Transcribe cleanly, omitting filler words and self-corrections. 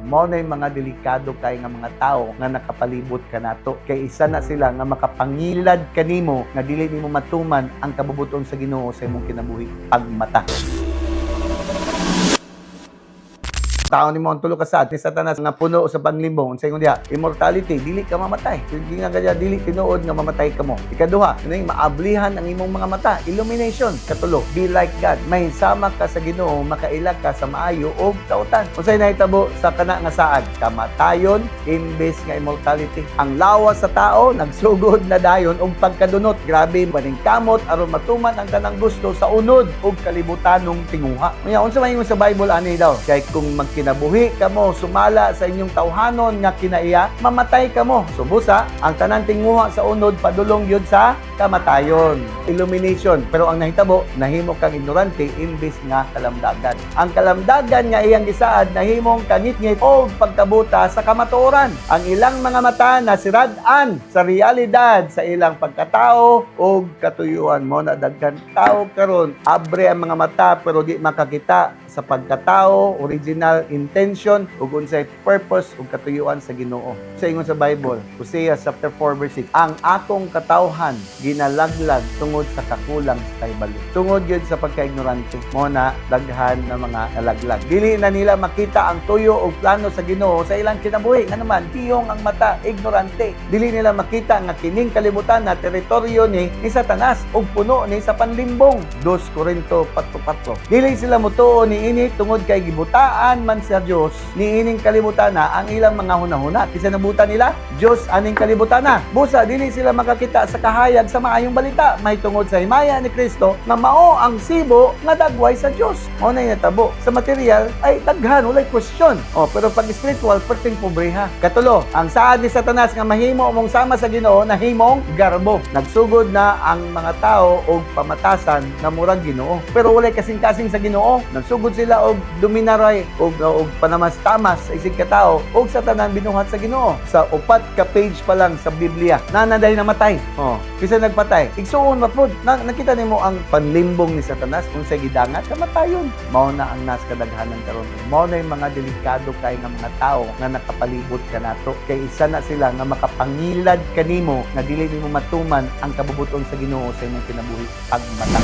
Mao na yung mga delikado kay nga mga tao nga nakapalibot kanato. Kay isa na sila nga makapangilad kanimo nga dili nimo matuman ang kabubuton sa Ginoo sa imong kinabuhi pagmata. Taon ni mo ang tulo ka sa ni Satanas nga puno sa panglimbong sa ingon diha immortality, dili ka mamatay. Hindi nga ganyan, dili tinuod nga mamatay ka mo. Ikaduha, ning maablihan ang imong mga mata, illumination. Katulo, be like God. May sama ka sa Ginoo, makailag ka sa maayo o kautan. Unsay nahitabo sa kana nga saad? Kamatayon imbes nga immortality. Ang lawas sa tao nagsugod na dayon og pagkadunot. Grabe maningkamot aron matuman ang tanang gusto sa unod og kalibutanong tinguha. Unya unsa may sa Bible ani daw? Kay kung kinabuhi ka mo, sumala sa inyong tawhanon nga kinaiya, mamatay ka mo. Subusa, ang tanang tinguha sa unod, padulong yun sa kamatayon. Illumination. Pero ang nahitabo, nahimo kang ignorante, imbis nga kalamdagan. Ang kalamdagan nga iyang gisaad, nahimong kangit-ngit o pagkabuta sa kamatuoran. Ang ilang mga mata nasirad-an sa realidad sa ilang pagkatao o katuyuan mo na daghan tao karon abre ang mga mata pero di makakita sa pagkatao, original intention ug unsay purpose ug katuyuan sa Ginoo. Sa ingon sa Bible, Hosea chapter 4 verse 6, ang akong katawhan ginalaglag tungod sa kakulang sa kaybalo. Tungod gyud sa pagkaignorante mo na daghan na mga nalaglag. Dili na nila makita ang tuyo ug plano sa Ginoo sa ilang kinabuhi. Nga naman, tiyong ang mata, ignorante. Dili nila makita nga kining kalibutan na teritoryo ni Satanas ug puno ni sa panlimbong. 2 Corinto 4:4. Dili sila mutuo ni ini tungod kay gibutaan man sa Dios ni ining kalibutan na ang ilang mga hunahuna. Kisa nabutan nila, Dios aning kalibutan na. Busa dili sila makakita sa kahayag sa maayong balita may tungod sa himaya ni Kristo nga mao ang sibo nga dagway sa Dios. Mao na natabo. Sa material ay daghan walay question. Pero pag spiritual perting pobreha. Katulo, ang saad ni Satanas nga mahimo mong sama sa Ginoo nahimong garbo. Nagsugod na ang mga tao og pamatasan nga murag Ginoo. Pero walay kasing-kasing sa Ginoo. Nagsugod sila og dominaray og panamas-tamas sa isig katao og sa tanan binuhat sa Ginoo. Sa upat ka page pa lang sa Biblia nanaday namatay. Kisa nagpatay. Igsuon mapud. Nakita nimo ang panlimbong ni Satanas kung sa gidangat kamatayon. Mao na ang nas kadaghanan karon. Mao na yung mga delikado kay nga mga tao nga nakapalibot kanato. Kay isa na sila nga makapangilad kanimo nga dili nimo matuman ang kabubuton sa Ginoo sa imong kinabuhi pagmata.